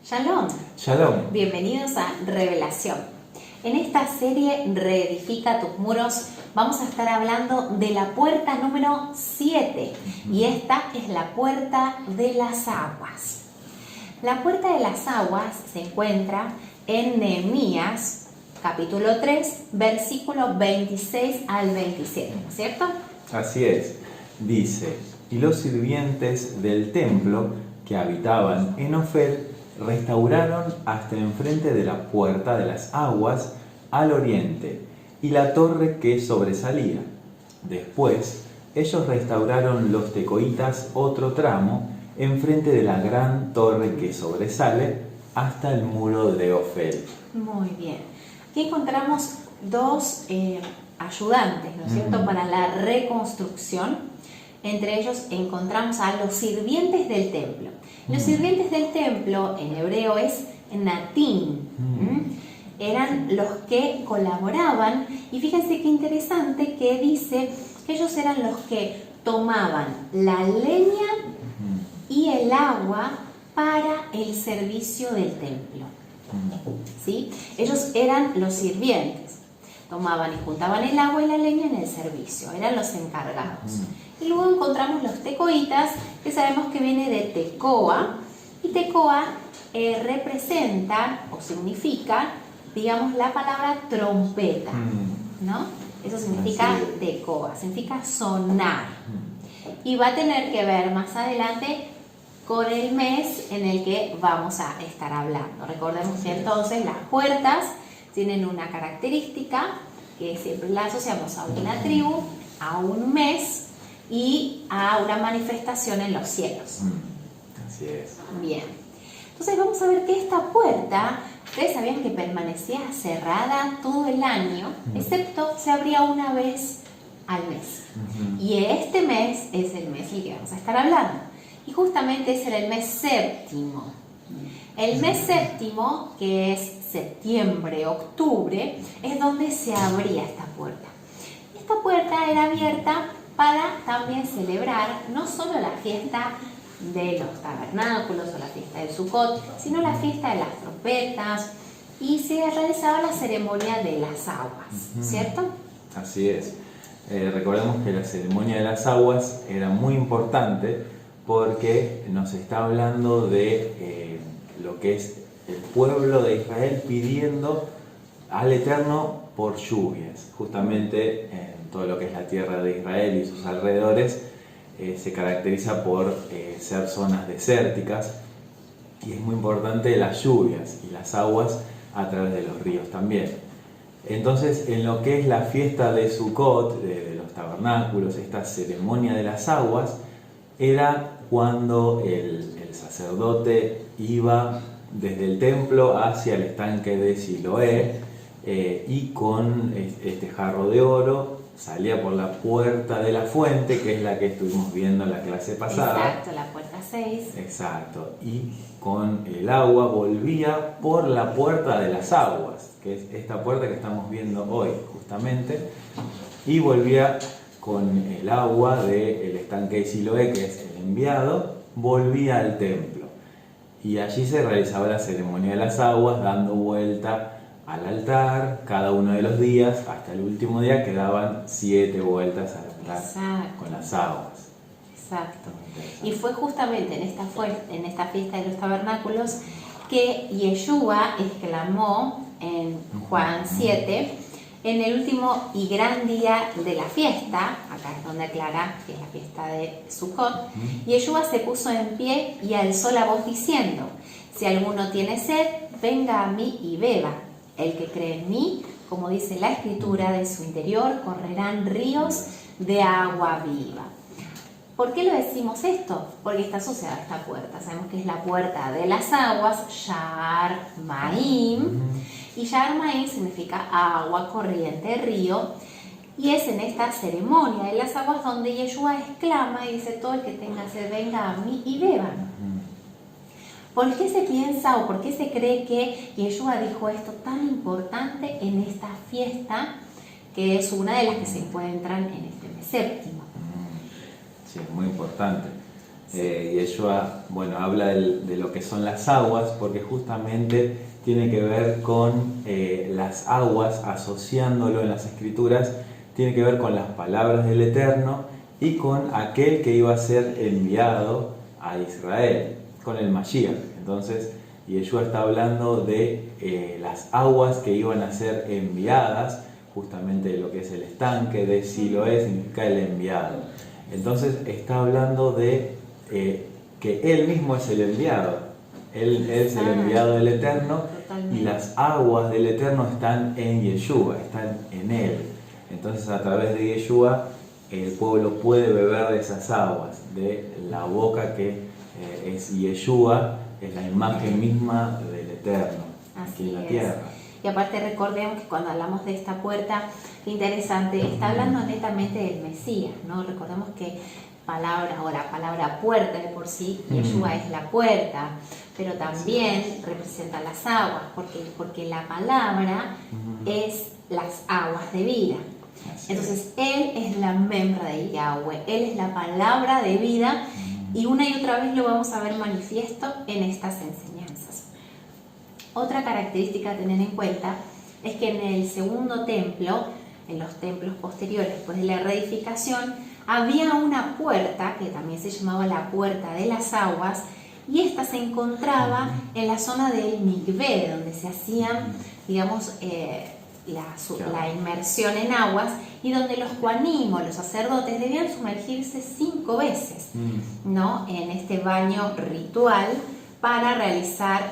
Shalom. Shalom. Bienvenidos a Revelación. En esta serie Reedifica tus muros vamos a estar hablando de la puerta número 7 y esta es la puerta de las aguas. La puerta de las aguas se encuentra en Nehemías capítulo 3 versículo 26 al 27, ¿no es cierto? Así es. Dice: y los sirvientes del templo que habitaban en Ofel restauraron hasta enfrente de la puerta de las aguas al oriente y la torre que sobresalía. Después ellos restauraron los tecoitas otro tramo enfrente de la gran torre que sobresale hasta el muro de Ofel. Muy bien. Aquí encontramos dos ayudantes, ¿no es cierto?, para la reconstrucción. Entre ellos encontramos a los sirvientes del templo. Los sirvientes del templo en hebreo es natín. Eran los que colaboraban, y fíjense qué interesante que dice que ellos eran los que tomaban la leña y el agua para el servicio del templo. ¿Sí? Ellos eran los sirvientes. Tomaban y juntaban el agua y la leña en el servicio, eran los encargados. Y luego encontramos los tecoitas, que sabemos que viene de tecoa, y tecoa representa o significa, digamos, la palabra trompeta, ¿no? Eso significa tecoa, significa sonar. Y va a tener que ver más adelante con el mes en el que vamos a estar hablando. Recordemos que entonces las puertas tienen una característica que siempre la asociamos a una tribu, a un mes y a una manifestación en los cielos. Así es. Bien. Entonces vamos a ver que esta puerta, ustedes sabían que permanecía cerrada todo el año, excepto se abría una vez al mes. Y este mes es el mes del que vamos a estar hablando. Y justamente ese era el mes séptimo. El mes séptimo, que es septiembre, octubre, es donde se abría esta puerta. Esta puerta era abierta para también celebrar no solo la fiesta de los tabernáculos o la fiesta de Sukkot, sino la fiesta de las trompetas, y se realizaba la ceremonia de las aguas, ¿cierto? Así es. Recordemos que la ceremonia de las aguas era muy importante porque nos está hablando de lo que es el pueblo de Israel pidiendo al Eterno por lluvias. Justamente en todo lo que es la tierra de Israel y sus alrededores se caracteriza por ser zonas desérticas, y es muy importante las lluvias y las aguas a través de los ríos también. Entonces, en lo que es la fiesta de Sukkot, de los tabernáculos, esta ceremonia de las aguas, era cuando el sacerdote iba desde el templo hacia el estanque de Siloé y con este jarro de oro salía por la puerta de la fuente, que es la que estuvimos viendo en la clase pasada. Exacto, la puerta 6. Exacto, y con el agua volvía por la puerta de las aguas, que es esta puerta que estamos viendo hoy justamente, y volvía con el agua del estanque de Siloé, que es el enviado, volvía al templo. Y allí se realizaba la ceremonia de las aguas, dando vuelta al altar cada uno de los días, hasta el último día que daban 7 vueltas al altar con las aguas. Exacto. Y fue justamente en esta fiesta de los tabernáculos que Yeshua exclamó en Juan 7, en el último y gran día de la fiesta, acá es donde aclara que es la fiesta de Sukkot, Yeshua se puso en pie y alzó la voz diciendo: si alguno tiene sed, venga a mí y beba. El que cree en mí, como dice la Escritura, de su interior correrán ríos de agua viva. ¿Por qué lo decimos esto? Porque está asociada a esta puerta. Sabemos que es la puerta de las aguas, Sha'ar Ma'im, y Sha'ar Ma'im significa agua, corriente, río, y es en esta ceremonia de las aguas donde Yeshua exclama y dice: todo el que tenga sed, venga a mí y beba. ¿Por qué se piensa o por qué se cree que Yeshua dijo esto tan importante en esta fiesta, que es una de las que se encuentran en este mes séptimo? Sí, muy importante. Yeshua, bueno, habla de lo que son las aguas, porque justamente tiene que ver con las aguas, asociándolo en las Escrituras, tiene que ver con las palabras del Eterno y con aquel que iba a ser enviado a Israel, con el Mashiach. Entonces, Yeshua está hablando de las aguas que iban a ser enviadas, justamente de lo que es el estanque de Siloé, significa el enviado. Entonces está hablando de que Él mismo es el enviado. Él es el enviado del Eterno. Totalmente. Y las aguas del Eterno están en Yeshua, están en Él. Entonces a través de Yeshua el pueblo puede beber de esas aguas, de la boca que es Yeshua, es la imagen misma del Eterno aquí en la tierra. Y aparte recordemos que cuando hablamos de esta puerta, interesante, está hablando netamente del Mesías, ¿no? Recordemos que la palabra puerta de por sí, Yeshua es la puerta, pero también representa las aguas, porque la palabra es las aguas de vida. Entonces Él es la membra de Yahweh, Él es la palabra de vida, y una y otra vez lo vamos a ver manifiesto en estas enseñanzas. Otra característica a tener en cuenta es que en el segundo templo, en los templos posteriores después de la reedificación, había una puerta que también se llamaba la puerta de las aguas, y esta se encontraba en la zona del mikvé, donde se hacían, digamos, la inmersión en aguas, y donde los kohanim, los sacerdotes, debían sumergirse 5 veces, ¿no? En este baño ritual para realizar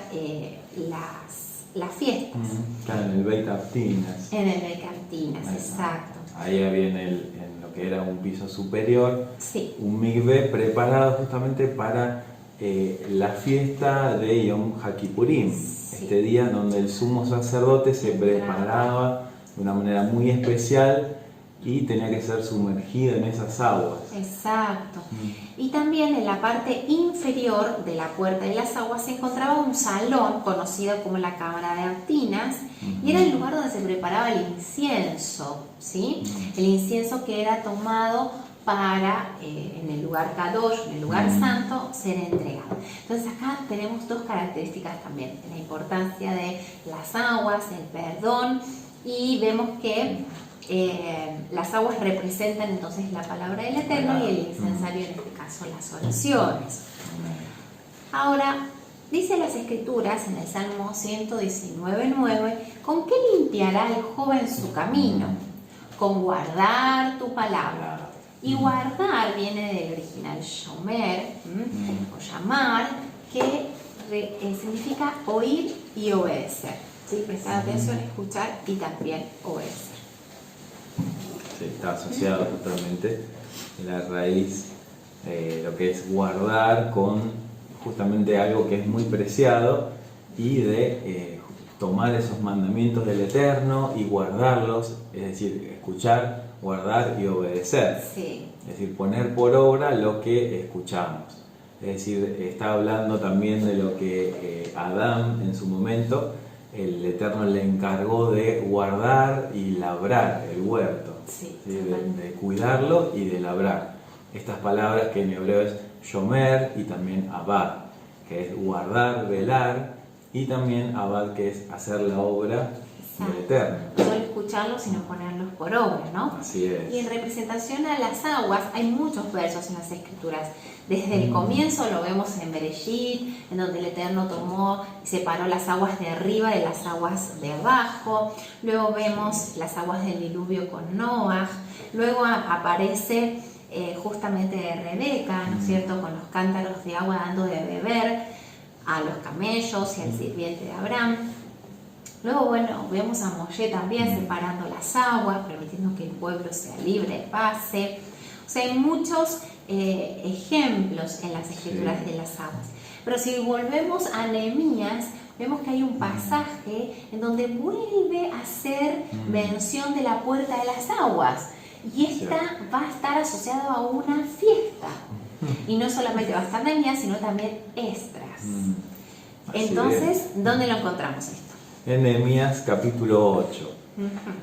las fiestas. Claro, en el Beit Haftinas. En el Beit Haftinas, exacto. Ahí había en lo que era un piso superior, sí, un mikvé preparado justamente para la fiesta de Yom HaKippurim, sí, este día donde el sumo sacerdote se preparaba de una manera muy especial y tenía que ser sumergido en esas aguas. Exacto. Y también en la parte inferior de la puerta de las aguas se encontraba un salón conocido como la Cámara de Haftinas, y era el lugar donde se preparaba el incienso, ¿sí? El incienso que era tomado para, en el lugar Kadosh, en el lugar santo, ser entregado. Entonces acá tenemos 2 características también, la importancia de las aguas, el perdón, y vemos que las aguas representan entonces la palabra del Eterno, y el incensario en este caso las oraciones. Ahora, dice las Escrituras en el Salmo 119:9, ¿con qué limpiará el joven su camino? Con guardar tu palabra. Y guardar viene del original shomer, o llamar, que significa oír y obedecer. ¿Sí? Prestar atención, escuchar y también obedecer. Sí, está asociado totalmente la raíz, lo que es guardar, con justamente algo que es muy preciado, y de tomar esos mandamientos del Eterno y guardarlos, es decir, escuchar, guardar y obedecer. Sí. Es decir, poner por obra lo que escuchamos. Es decir, está hablando también de lo que Adán en su momento, el Eterno le encargó de guardar y labrar el huerto, sí, ¿sí? De cuidarlo y de labrar. Estas palabras que en hebreo es shomer y también abad, que es guardar, velar, y también abad, que es hacer la obra del Eterno. No solo escucharlos, sino ponerlos por obra, ¿no? Así es. Y en representación a las aguas hay muchos versos en las Escrituras. Desde el comienzo lo vemos en Bereshit, en donde el Eterno tomó y separó las aguas de arriba de las aguas de abajo. Luego vemos las aguas del diluvio con Noah. Luego aparece justamente Rebeca, ¿no es cierto?, con los cántaros de agua dando de beber a los camellos y al sirviente de Abraham. Luego, bueno, vemos a Moshe también separando las aguas, permitiendo que el pueblo sea libre de pase. O sea, hay muchos ejemplos en las Escrituras de las aguas. Pero si volvemos a Nehemías, vemos que hay un pasaje en donde vuelve a hacer mención de la puerta de las aguas. Y esta va a estar asociada a una fiesta. Y no solamente va a estar Nehemías, sino también Esdras. Entonces, ¿dónde lo encontramos esto? En Nehemías capítulo 8.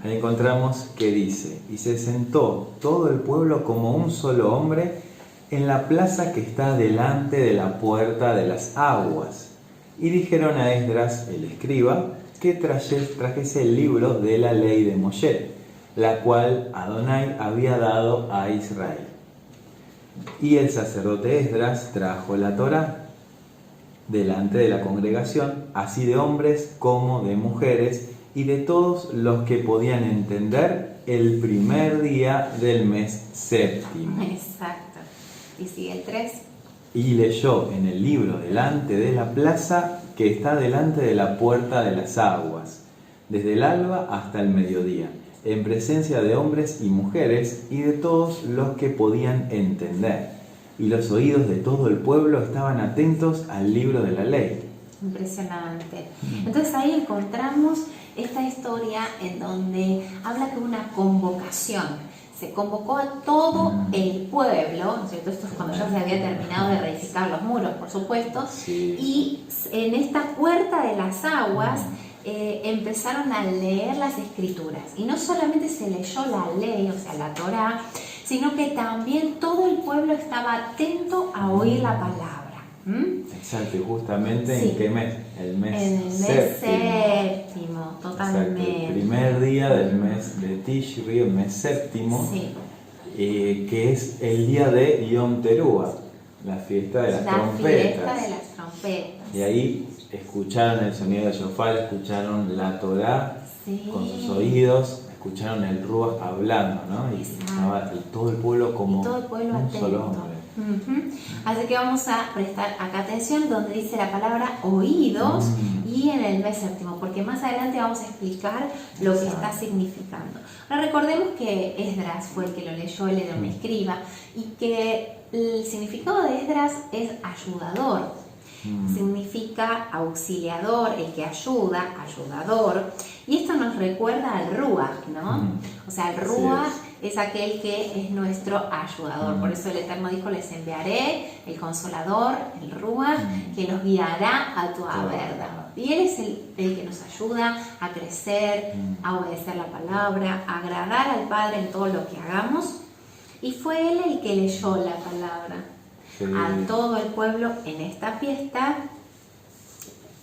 Ahí encontramos que dice: y se sentó todo el pueblo como un solo hombre, en la plaza que está delante de la puerta de las aguas. Y dijeron a Esdras, el escriba, que trajese el libro de la ley de Moshe, la cual Adonai había dado a Israel. Y el sacerdote Esdras trajo la Torá delante de la congregación, así de hombres como de mujeres, y de todos los que podían entender el primer día del mes séptimo. Exacto. Y sigue el 3. Y leyó en el libro delante de la plaza que está delante de la puerta de las aguas, desde el alba hasta el mediodía, en presencia de hombres y mujeres y de todos los que podían entender. Y los oídos de todo el pueblo estaban atentos al libro de la ley. Impresionante. Entonces ahí encontramos esta historia en donde habla que una convocación. Se convocó a todo el pueblo, ¿no es cierto? Esto es cuando ya se había terminado de reedificar los muros, por supuesto. Sí. Y en esta puerta de las aguas empezaron a leer las escrituras. Y no solamente se leyó la ley, o sea, la Torá, sino que también todo el pueblo estaba atento a oír la palabra. Exacto, y justamente Sí. ¿en qué mes? El mes En el mes séptimo, totalmente. Exacto, el primer día del mes de Tishri, el mes séptimo, Sí. Que es el día de Yom Teruah, la fiesta de las trompetas. Fiesta de las trompetas. Y ahí escucharon el sonido del shofar, escucharon la Torá Sí. con sus oídos, escucharon el Ruach hablando, ¿no? Y estaba todo el pueblo como Y todo el pueblo un atento. solo hombre. Así que vamos a prestar acá atención donde dice la palabra oídos y en el mes séptimo, porque más adelante vamos a explicar lo que está significando. Ahora recordemos que Esdras fue el que lo leyó, él era un escriba, y que el significado de Esdras es ayudador. Significa auxiliador, el que ayuda, ayudador. Y esto nos recuerda al Ruach, ¿no? O sea, el Ruach es aquel que es nuestro ayudador. Por eso el Eterno dijo, les enviaré el Consolador, el Ruach, que los guiará a toda verdad. Y Él es el que nos ayuda a crecer, a obedecer la palabra, a agradar al Padre en todo lo que hagamos. Y fue Él el que leyó la palabra a todo el pueblo en esta fiesta,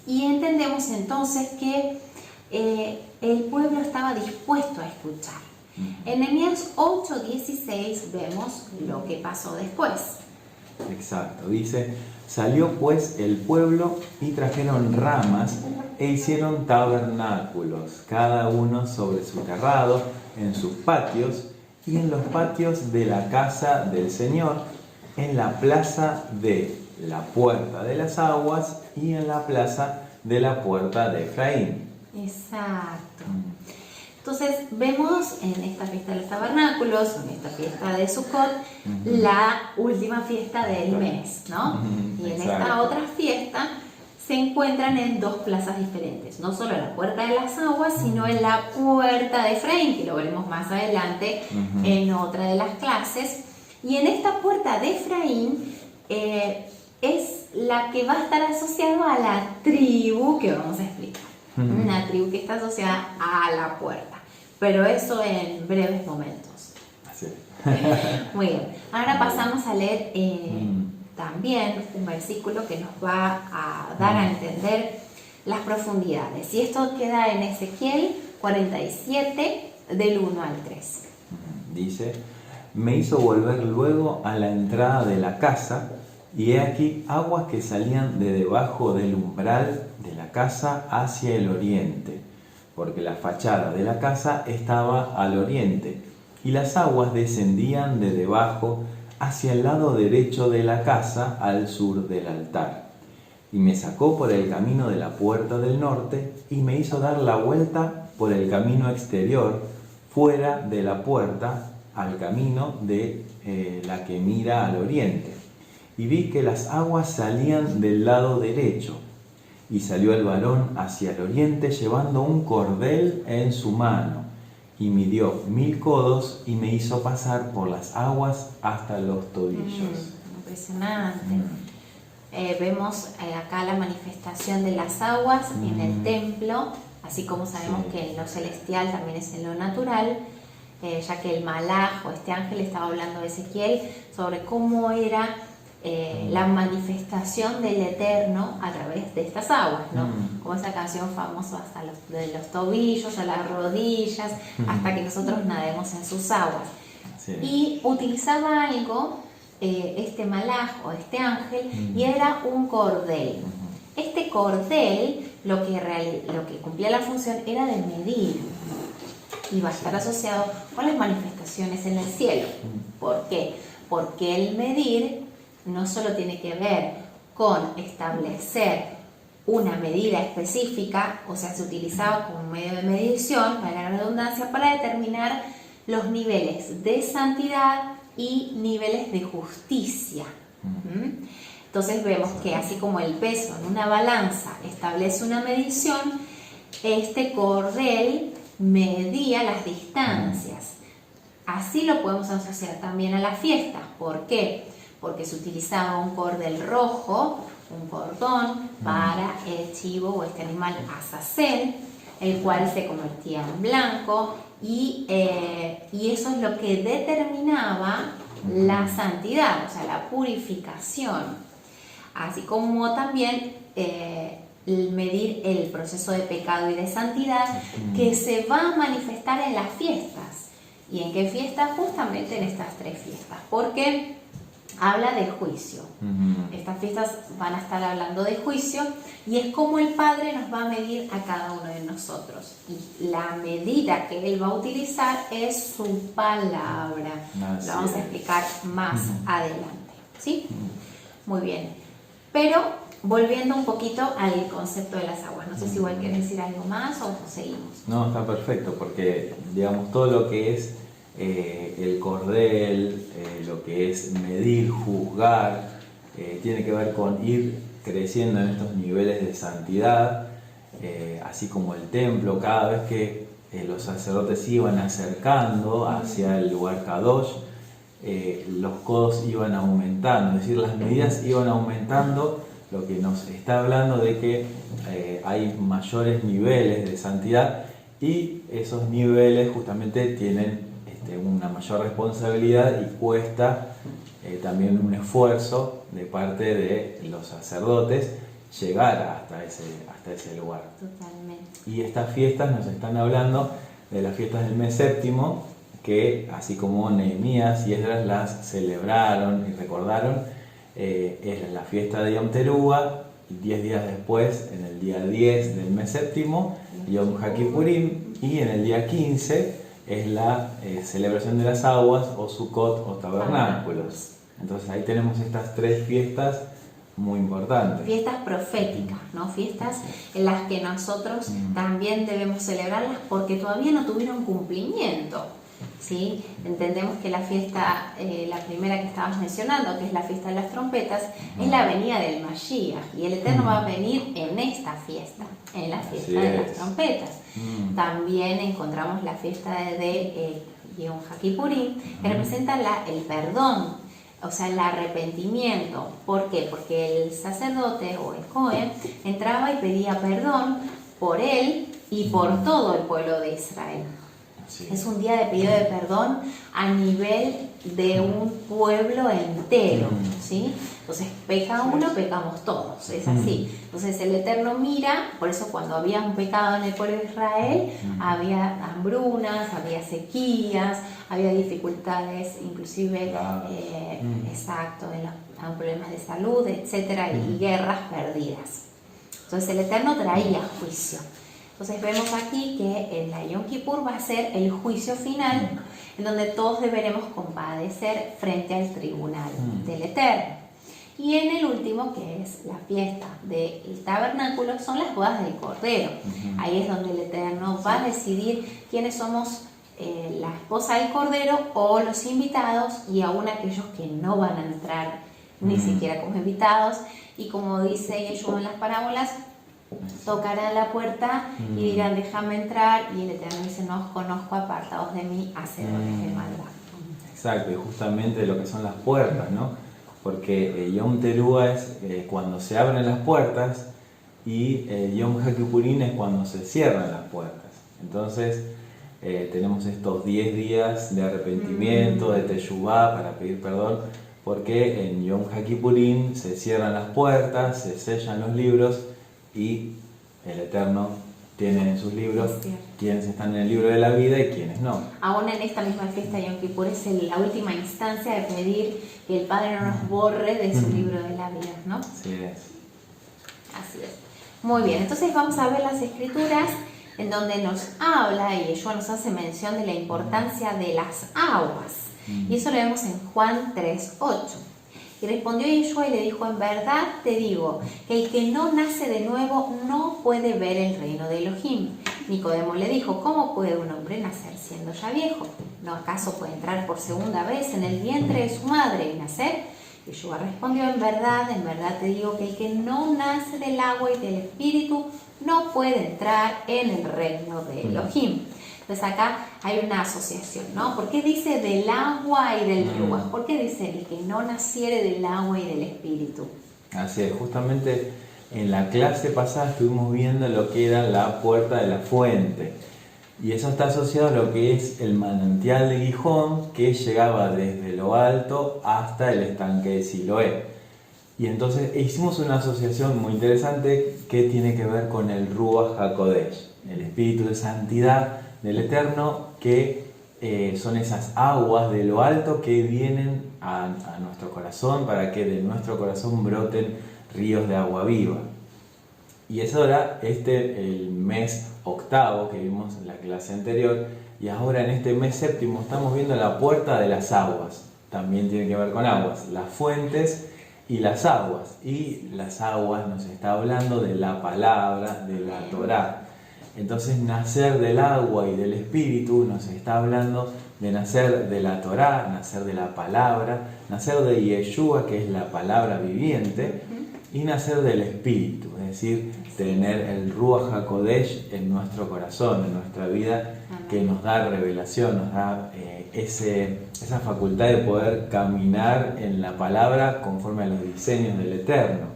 y entendemos entonces que el pueblo estaba dispuesto a escuchar. En Nehemías 8:16 vemos lo que pasó después. Exacto, dice, salió pues el pueblo y trajeron ramas e hicieron tabernáculos, cada uno sobre su terrado, en sus patios y en los patios de la casa del Señor, en la plaza de la puerta de las aguas y en la plaza de la puerta de Efraín. Exacto. Entonces vemos en esta fiesta de los tabernáculos, en esta fiesta de Sukkot, la última fiesta del mes, ¿no? Y en esta otra fiesta se encuentran en dos plazas diferentes, no solo en la puerta de las aguas, sino en la puerta de Efraín, que lo veremos más adelante en otra de las clases. Y en esta puerta de Efraín es la que va a estar asociada a la tribu que vamos a explicar. Una tribu que está asociada a la puerta. Pero eso en breves momentos. Así. Muy bien. Ahora pasamos a leer también un versículo que nos va a dar a entender las profundidades. Y esto queda en Ezequiel 47, del 1 al 3. Dice, me hizo volver luego a la entrada de la casa, y he aquí aguas que salían de debajo del umbral de la casa hacia el oriente, porque la fachada de la casa estaba al oriente, y las aguas descendían de debajo hacia el lado derecho de la casa al sur del altar. Y me sacó por el camino de la puerta del norte, y me hizo dar la vuelta por el camino exterior, fuera de la puerta, al camino de la que mira al oriente. Y vi que las aguas salían del lado derecho. Y salió el varón hacia el oriente llevando un cordel en su mano. Y midió 1000 codos y me hizo pasar por las aguas hasta los tobillos. Impresionante. Vemos acá la manifestación de las aguas en el templo, así como sabemos que en lo celestial también es en lo natural. ya que el malaj o este ángel estaba hablando de Ezequiel sobre cómo era la manifestación del Eterno a través de estas aguas, ¿no? Como esa canción famosa, hasta de los tobillos a las rodillas, hasta que nosotros nademos en sus aguas. Sí. Y utilizaba algo, este malaj o este ángel, y era un cordel. Este cordel lo que cumplía la función era de medir, y va a estar asociado con las manifestaciones en el cielo. ¿Por qué? Porque el medir no solo tiene que ver con establecer una medida específica, o sea, se utilizaba como medio de medición, para la redundancia, para determinar los niveles de santidad y niveles de justicia. Entonces vemos que así como el peso en una balanza establece una medición, este cordel medía las distancias. Así lo podemos asociar también a las fiestas. ¿Por qué? Porque se utilizaba un cordel rojo, un cordón, para el chivo o este animal azazel, el cual se convertía en blanco, y eso es lo que determinaba la santidad, o sea, la purificación. Así como también medir el proceso de pecado y de santidad que se va a manifestar en las fiestas. ¿Y en qué fiestas? Justamente en estas 3 fiestas, porque habla de juicio. Estas fiestas van a estar hablando de juicio, y es como el Padre nos va a medir a cada uno de nosotros. Y la medida que Él va a utilizar es su palabra. Lo vamos a explicar más adelante. ¿Sí? Muy bien. Pero volviendo un poquito al concepto de las aguas, no sé si igual quieres decir algo más o seguimos. No, está perfecto, porque digamos todo lo que es el cordel, lo que es medir, juzgar, tiene que ver con ir creciendo en estos niveles de santidad, así como el templo, cada vez que los sacerdotes se iban acercando hacia el lugar Kadosh, los codos iban aumentando, es decir, las medidas iban aumentando, lo que nos está hablando de que hay mayores niveles de santidad, y esos niveles justamente tienen una mayor responsabilidad, y cuesta también un esfuerzo de parte de los sacerdotes llegar hasta ese lugar. Totalmente. Y estas fiestas nos están hablando de las fiestas del mes séptimo, que así como Nehemías y Esdras las celebraron y recordaron, es la fiesta de Yom Teruah, y 10 días después, en el día 10 del mes séptimo, Yom HaKippurim, y en el día 15 es la celebración de las aguas, o Sukkot, o tabernáculos. Entonces ahí tenemos estas 3 fiestas muy importantes. Fiestas proféticas, ¿no? Fiestas en las que nosotros también debemos celebrarlas, porque todavía no tuvieron cumplimiento. ¿Sí? Entendemos que la fiesta, la primera que estabas mencionando, que es la fiesta de las trompetas, es la venida del Mashiach, y el Eterno va a venir en esta fiesta, en la fiesta de las trompetas. También encontramos la fiesta de Yom HaKippurim, que representa el perdón, o sea, el arrepentimiento. ¿Por qué? Porque el sacerdote o el Cohen entraba y pedía perdón por él y por todo el pueblo de Israel. Sí. Es un día de pedido de perdón a nivel de un pueblo entero, ¿sí? Entonces peca uno, pecamos todos, es así. Entonces el Eterno mira, por eso cuando había un pecado en el pueblo de Israel, había hambrunas, había sequías, había dificultades, inclusive, exacto, en los problemas de salud, etcétera, y guerras perdidas. Entonces el Eterno traía juicio. Entonces vemos aquí que en la Yom Kippur va a ser el juicio final, en donde todos deberemos compadecer frente al tribunal del Eterno. Y en el último, que es la fiesta del tabernáculo, son las bodas del Cordero. Ahí es donde el Eterno va a decidir quiénes somos la esposa del Cordero o los invitados, y aún aquellos que no van a entrar ni siquiera como invitados. Y como dice Yeshua en las parábolas, tocarán la puerta y dirán: déjame entrar, y el Eterno dice: no os conozco, apartados de mí, hacedores de maldad. Exacto, y justamente lo que son las puertas, ¿no? Porque Yom Teruah es cuando se abren las puertas, y Yom HaKippurim es cuando se cierran las puertas. Entonces tenemos estos 10 días de arrepentimiento, de Teshuvá, para pedir perdón, porque en Yom HaKippurim se cierran las puertas, se sellan los libros y el Eterno tiene en sus libros quiénes están en el libro de la vida y quiénes no. Aún en esta misma fiesta de Yom Kippur es la última instancia de pedir que el Padre no nos borre de su libro de la vida, ¿no? Así es. Así es. Muy bien, entonces vamos a ver las escrituras en donde nos habla y Yeshua nos hace mención de la importancia de las aguas. Y eso lo vemos en Juan 3:8. Y respondió Yeshua y le dijo: en verdad te digo que el que no nace de nuevo no puede ver el reino de Elohim. Nicodemo le dijo: ¿cómo puede un hombre nacer siendo ya viejo? ¿No acaso puede entrar por segunda vez en el vientre de su madre y nacer? Yeshua respondió: en verdad te digo que el que no nace del agua y del espíritu no puede entrar en el reino de Elohim. Entonces acá hay una asociación, ¿no? ¿Por qué dice del agua y del ruaj? ¿Por qué dice el que no naciere del agua y del espíritu? Así es, justamente en la clase pasada estuvimos viendo lo que era la puerta de la fuente. Y eso está asociado a lo que es el manantial de Gijón, que llegaba desde lo alto hasta el estanque de Siloé. Y entonces hicimos una asociación muy interesante que tiene que ver con el Ruach HaKodesh, el espíritu de santidad del Eterno, que son esas aguas de lo alto que vienen a nuestro corazón para que de nuestro corazón broten ríos de agua viva. Y eso era el mes octavo que vimos en la clase anterior, y ahora en este mes séptimo estamos viendo la puerta de las aguas. También tiene que ver con aguas, las fuentes y las aguas. Y las aguas nos está hablando de la palabra, de la Torá. Entonces nacer del agua y del espíritu nos está hablando de nacer de la Torá, nacer de la palabra, nacer de Yeshua, que es la palabra viviente, y nacer del espíritu, es decir, tener el Ruach HaKodesh en nuestro corazón, en nuestra vida, que nos da revelación, nos da esa facultad de poder caminar en la palabra conforme a los diseños del Eterno.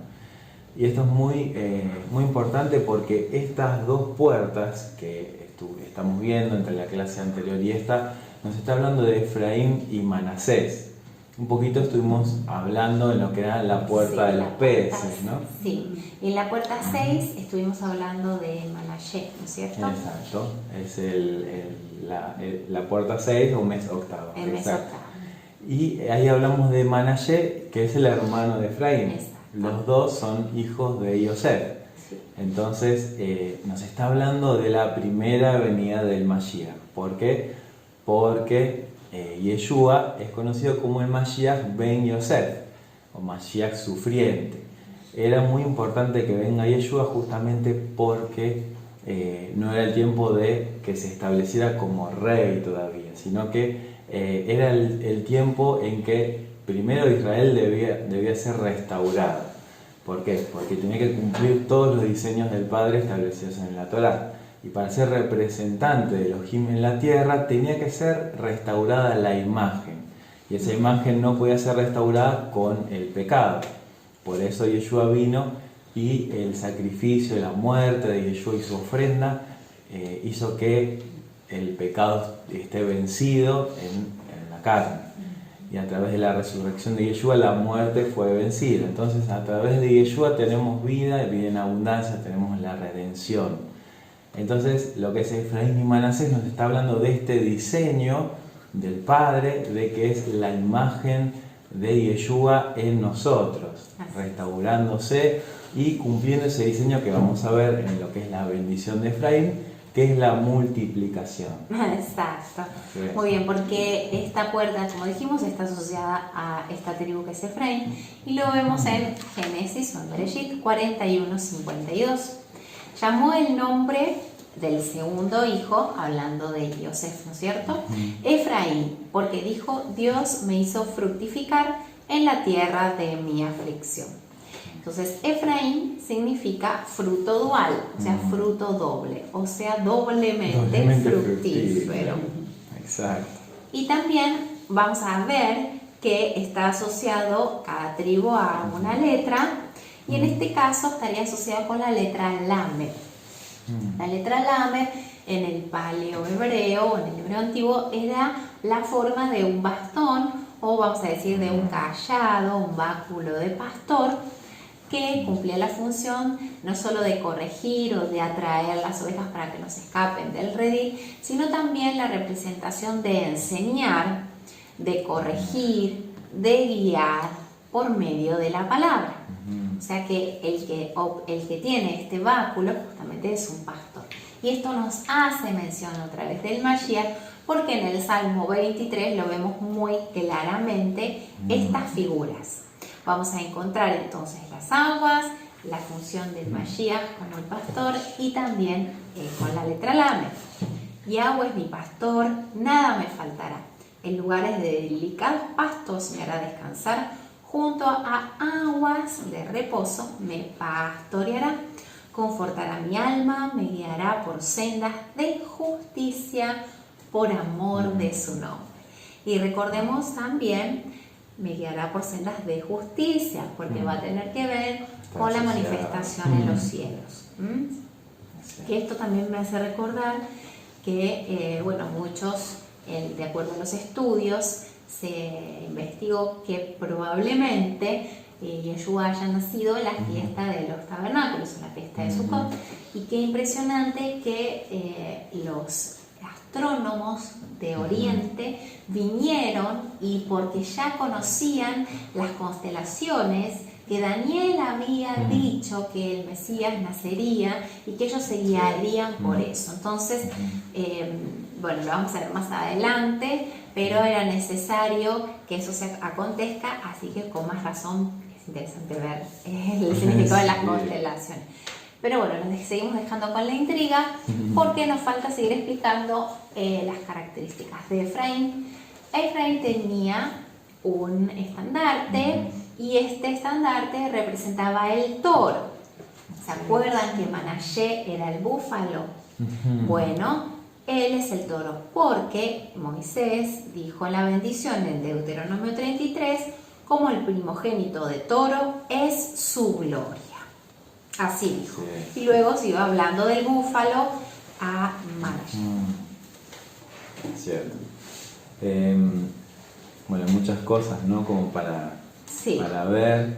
Y esto es muy importante porque estas dos puertas que estamos viendo entre la clase anterior y esta, nos está hablando de Efraín y Manasés. Un poquito estuvimos hablando en lo que era la puerta de los peces, ¿no? Sí, y en la puerta 6 estuvimos hablando de Manashe, ¿no es cierto? Exacto, es la puerta 6 o mes octavo. El mes octavo. Y ahí hablamos de Manashe, que es el hermano de Efraín. Exacto. Los dos son hijos de Yosef. Sí. Entonces nos está hablando de la primera venida del Mashiach. ¿Por qué? Porque Yeshua es conocido como el Mashiach ben Yosef, o Mashiach sufriente. Era muy importante que venga Yeshua justamente porque no era el tiempo de que se estableciera como rey todavía, sino que era el tiempo en que primero Israel debía ser restaurado. ¿Por qué? Porque tenía que cumplir todos los diseños del Padre establecidos en la Torá. Y para ser representante de Elohim en la tierra tenía que ser restaurada la imagen. Y esa imagen no podía ser restaurada con el pecado. Por eso Yeshua vino y el sacrificio, la muerte de Yeshua y su ofrenda hizo que el pecado esté vencido en la carne. Y a través de la resurrección de Yeshua la muerte fue vencida. Entonces a través de Yeshua tenemos vida en abundancia, tenemos la redención. Entonces lo que es Efraín y Manasés nos está hablando de este diseño del Padre, de que es la imagen de Yeshua en nosotros, restaurándose y cumpliendo ese diseño que vamos a ver en lo que es la bendición de Efraín, que es la multiplicación. Exacto. Muy bien, porque esta puerta, como dijimos, está asociada a esta tribu que es Efraín, y lo vemos en Génesis o en Bereshit 41:52. Llamó el nombre del segundo hijo, hablando de Yosef, ¿no es cierto? Efraín, porque dijo: Dios me hizo fructificar en la tierra de mi aflicción. Entonces, Efraín significa fruto dual, o sea, fruto doble, o sea, doblemente fructífero. Exacto. Y también vamos a ver que está asociado cada tribu a una letra, y en este caso estaría asociado con la letra Lamed. La letra Lamed en el paleo hebreo, en el hebreo antiguo, era la forma de un bastón, o vamos a decir de un cayado, un báculo de pastor, que cumplía la función no solo de corregir o de atraer las ovejas para que no se escapen del redil, sino también la representación de enseñar, de corregir, de guiar por medio de la palabra. O sea que el que tiene este báculo justamente es un pastor. Y esto nos hace mención otra vez del Mashiach, porque en el Salmo 23 lo vemos muy claramente estas figuras. Vamos a encontrar entonces las aguas, la función del Mashiach como el pastor y también con la letra Lamed. Yahweh es mi pastor, nada me faltará. En lugares de delicados pastos me hará descansar, junto a aguas de reposo me pastoreará. Confortará mi alma, me guiará por sendas de justicia por amor de su nombre. Y recordemos también, me guiará por sendas de justicia, porque va a tener que ver con la manifestación en los cielos. Que esto también me hace recordar que, muchos, de acuerdo a los estudios, se investigó que probablemente Yeshua haya nacido en la fiesta de los tabernáculos, en la fiesta de Sukkot, y qué impresionante que los astrónomos de Oriente vinieron, y porque ya conocían las constelaciones, que Daniel había dicho que el Mesías nacería y que ellos se guiarían por eso. Entonces, lo vamos a ver más adelante, pero era necesario que eso se acontezca, así que con más razón es interesante ver el significado de las constelaciones. Pero bueno, nos seguimos dejando con la intriga porque nos falta seguir explicando las características de Efraín. Efraín tenía un estandarte y este estandarte representaba el toro. ¿Se acuerdan que Manashe era el búfalo? Bueno, él es el toro porque Moisés dijo en la bendición en Deuteronomio 33, como el primogénito de toro es su gloria. Así dijo. Y luego siguió hablando del búfalo a Manashe. Cierto. Muchas cosas, ¿no? Como para ver.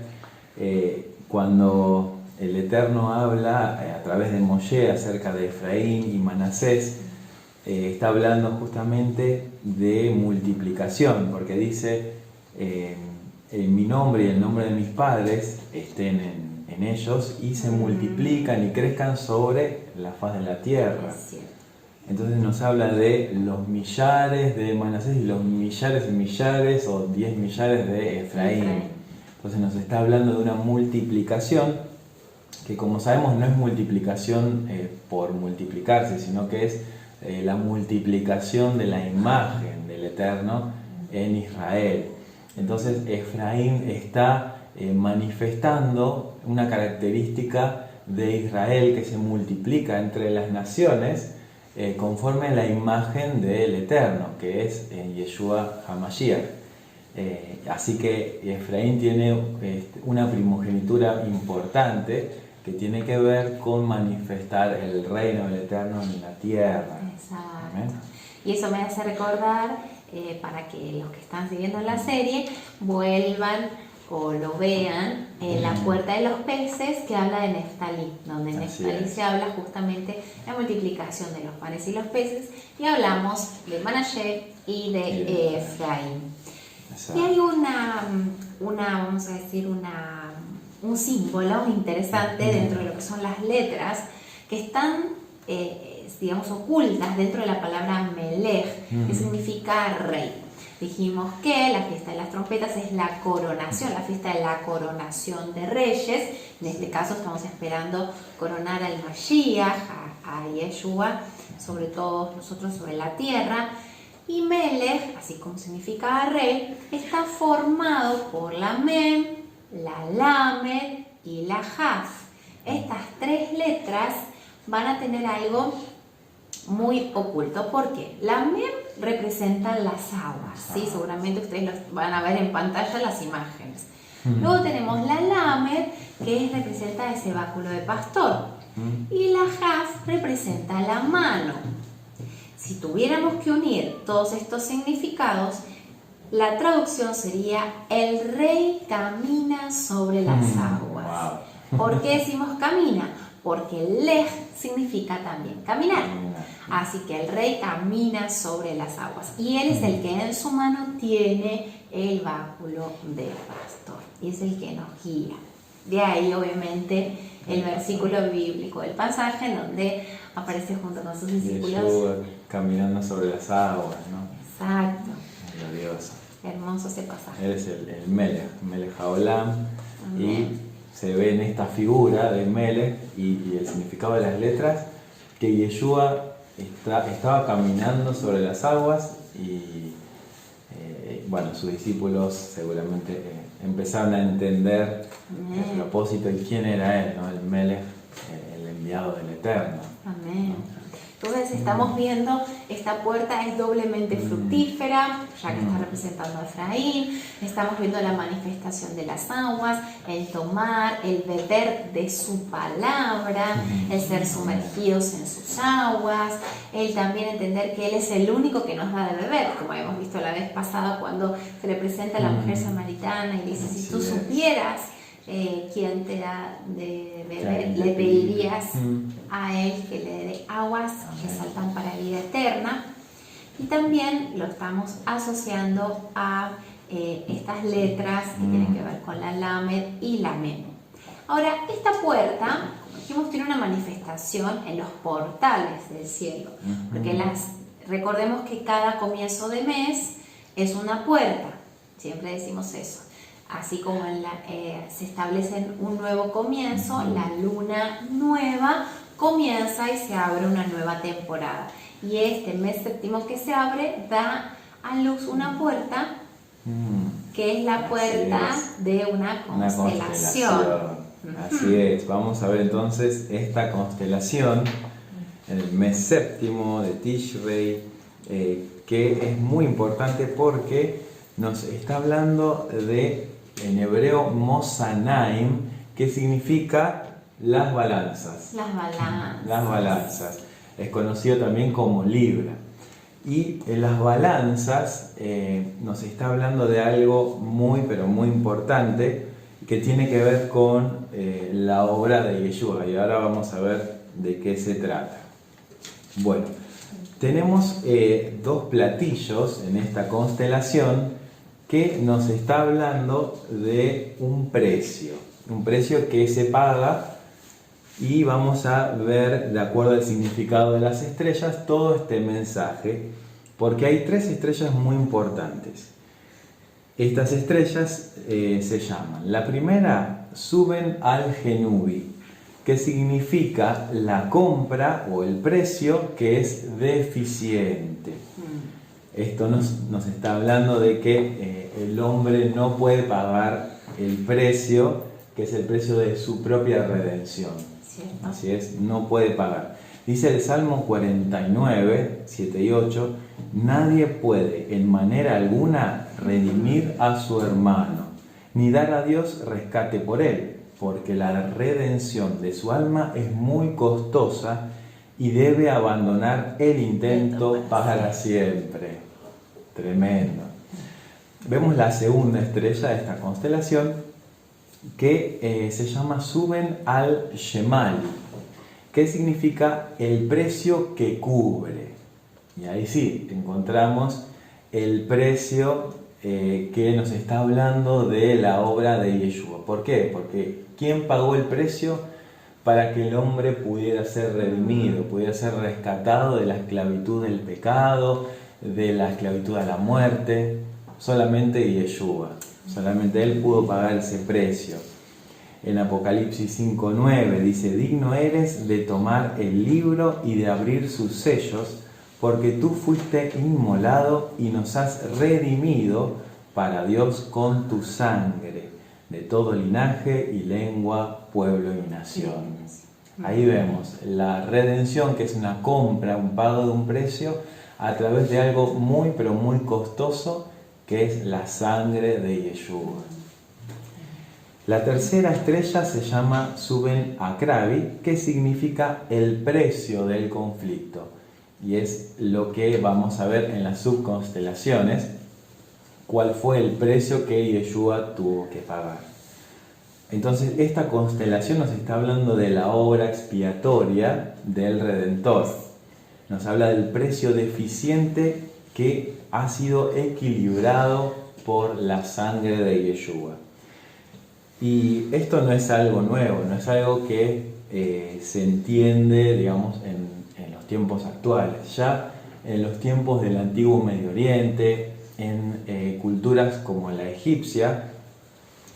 Cuando el Eterno habla a través de Moshe acerca de Efraín y Manasés, está hablando justamente de multiplicación, porque dice, mi nombre y el nombre de mis padres estén en ellos y se multiplican y crezcan sobre la faz de la tierra. Entonces nos habla de los millares de Manasés y los millares y millares o 10 millares de Efraín. Entonces nos está hablando de una multiplicación que, como sabemos, no es multiplicación por multiplicarse, sino que es la multiplicación de la imagen del Eterno en Israel. Entonces Efraín está manifestando una característica de Israel que se multiplica entre las naciones conforme a la imagen del Eterno, que es Yeshua HaMashiach. Así que Efraín tiene una primogenitura importante que tiene que ver con manifestar el reino del Eterno en la tierra. Exacto. ¿Amén? Y eso me hace recordar, para que los que están siguiendo la serie vuelvan o lo vean, la puerta de los peces, que habla de Neftalí, donde en Neftalí se habla justamente de la multiplicación de los panes y los peces, y hablamos de Manashe y de Efraín. Exacto. Y hay vamos a decir, un símbolo interesante dentro de lo que son las letras, que están, digamos, ocultas dentro de la palabra Melech, que significa rey. Dijimos que la fiesta de las trompetas es la coronación, la fiesta de la coronación de reyes. En este caso estamos esperando coronar al Mashiach, a Yeshua, sobre todos nosotros sobre la tierra. Y Melech, así como significa rey, está formado por la Mem, la Lamed y la Jaf. Estas tres letras van a tener algo muy oculto. ¿Por qué? La Mem representa las aguas, ¿sí? Seguramente ustedes van a ver en pantalla las imágenes. Luego tenemos la Lamed, que representa ese báculo de pastor. Y la Jaf representa la mano. Si tuviéramos que unir todos estos significados, la traducción sería: el rey camina sobre las aguas. Wow. ¿Por qué decimos camina? Porque lej significa también caminar. Así que el rey camina sobre las aguas. Y él es el que en su mano tiene el báculo del pastor. Y es el que nos guía. De ahí, obviamente, el versículo bíblico, el pasaje en donde aparece junto con sus discípulos. Yeshua caminando sobre las aguas, ¿no? Exacto. Glorioso. Hermoso ese pasaje. Él es el Melech Haolam. Y se ve en esta figura de Melech y el significado de las letras que Yeshua estaba caminando sobre las aguas y bueno, sus discípulos seguramente empezaron a entender el propósito y quién era él, ¿no? El Melech, el enviado del Eterno. Amén. Entonces estamos viendo, esta puerta es doblemente fructífera, ya que está representando a Efraín. Estamos viendo la manifestación de las aguas, el tomar, el beber de su palabra, el ser sumergidos en sus aguas, el también entender que Él es el único que nos da de beber, como habíamos visto la vez pasada cuando se le presenta a la mujer samaritana y dice: si tú supieras quién te da de beber, le pedirías a Él que le dé aguas que saltan para vida eterna. Y también lo estamos asociando a estas letras que tienen que ver con la Lamed y la Mem. Ahora, esta puerta, como dijimos, tiene una manifestación en los portales del cielo, porque recordemos que cada comienzo de mes es una puerta, siempre decimos eso. Así como se establece un nuevo comienzo, la luna nueva comienza y se abre una nueva temporada. Y este mes séptimo que se abre da a luz una puerta, que es la puerta de una constelación. Así es, vamos a ver entonces esta constelación en el mes séptimo de Tishrei, que es muy importante porque nos está hablando de, en hebreo, Mosanaim, que significa las balanzas. Las balanzas. Es conocido también como Libra. Y en las balanzas nos está hablando de algo muy, pero muy importante que tiene que ver con la obra de Yeshua. Y ahora vamos a ver de qué se trata. Bueno, tenemos dos platillos en esta constelación que nos está hablando de un precio que se paga, y vamos a ver, de acuerdo al significado de las estrellas, todo este mensaje, porque hay tres estrellas muy importantes. Estas estrellas se llaman, la primera, Suben al Genubi, que significa la compra o el precio que es deficiente. Esto nos está hablando de que el hombre no puede pagar el precio, que es el precio de su propia redención. ¿Cierto? Así es, no puede pagar. Dice el Salmo 49, 7 y 8, nadie puede en manera alguna redimir a su hermano, ni dar a Dios rescate por él, porque la redención de su alma es muy costosa y debe abandonar el intento para siempre. Tremendo. Vemos la segunda estrella de esta constelación, que se llama Suben al Shemali, que significa el precio que cubre. Y ahí sí, encontramos el precio que nos está hablando de la obra de Yeshua. ¿Por qué? Porque ¿quién pagó el precio para que el hombre pudiera ser redimido, pudiera ser rescatado de la esclavitud del pecado, de la esclavitud a la muerte? Solamente Yeshua. Solamente Él pudo pagar ese precio. En Apocalipsis 5:9 dice: digno eres de tomar el libro y de abrir sus sellos, porque tú fuiste inmolado y nos has redimido para Dios con tu sangre, de todo linaje y lengua, pueblo y nación. Ahí vemos la redención, que es una compra, un pago de un precio a través de algo muy, pero muy costoso, que es la sangre de Yeshua. La tercera estrella se llama Suben Akrabi, que significa el precio del conflicto. Y es lo que vamos a ver en las subconstelaciones, cuál fue el precio que Yeshua tuvo que pagar. Entonces, esta constelación nos está hablando de la obra expiatoria del Redentor. Nos habla del precio deficiente que ha sido equilibrado por la sangre de Yeshua. Y esto no es algo nuevo, no es algo que se entiende, digamos, en los tiempos actuales. Ya en los tiempos del antiguo Medio Oriente, en culturas como la egipcia,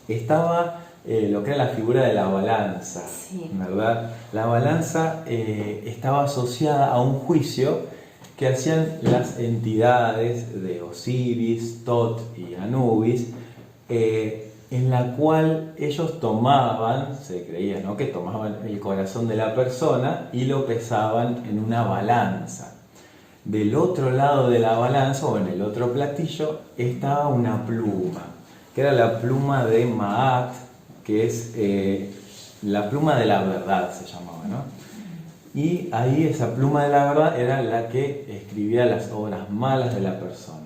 estaba lo que era la figura de la balanza, sí, ¿verdad? La balanza estaba asociada a un juicio que hacían las entidades de Osiris, Tot y Anubis, en la cual ellos tomaban, se creía, ¿no?, que tomaban el corazón de la persona y lo pesaban en una balanza. Del otro lado de la balanza, o en el otro platillo, estaba una pluma, que era la pluma de Ma'at, que es la pluma de la verdad, se llamaba, ¿no? Y ahí esa pluma de la verdad era la que escribía las obras malas de la persona.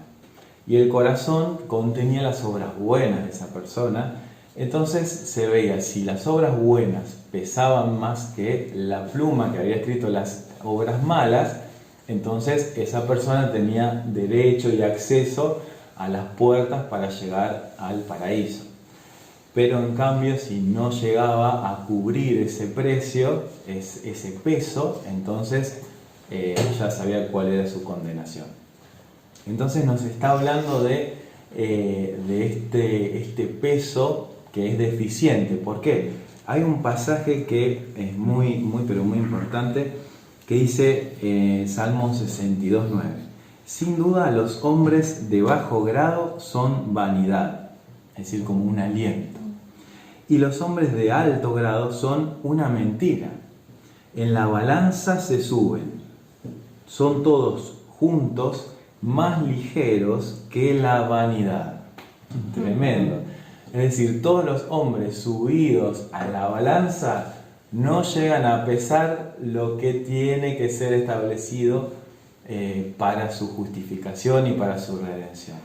Y el corazón contenía las obras buenas de esa persona. Entonces se veía si las obras buenas pesaban más que la pluma que había escrito las obras malas, entonces esa persona tenía derecho y acceso a las puertas para llegar al paraíso. Pero en cambio, si no llegaba a cubrir ese precio, ese peso, entonces ya sabía cuál era su condenación. Entonces nos está hablando de este peso que es deficiente. ¿Por qué? Hay un pasaje que es muy importante, que dice Salmo 62:9. Sin duda los hombres de bajo grado son vanidad, es decir, como un aliento. Y los hombres de alto grado son una mentira. En la balanza se suben. Son todos juntos más ligeros que la vanidad. Tremendo. Es decir, todos los hombres subidos a la balanza no llegan a pesar lo que tiene que ser establecido para su justificación y para su redención.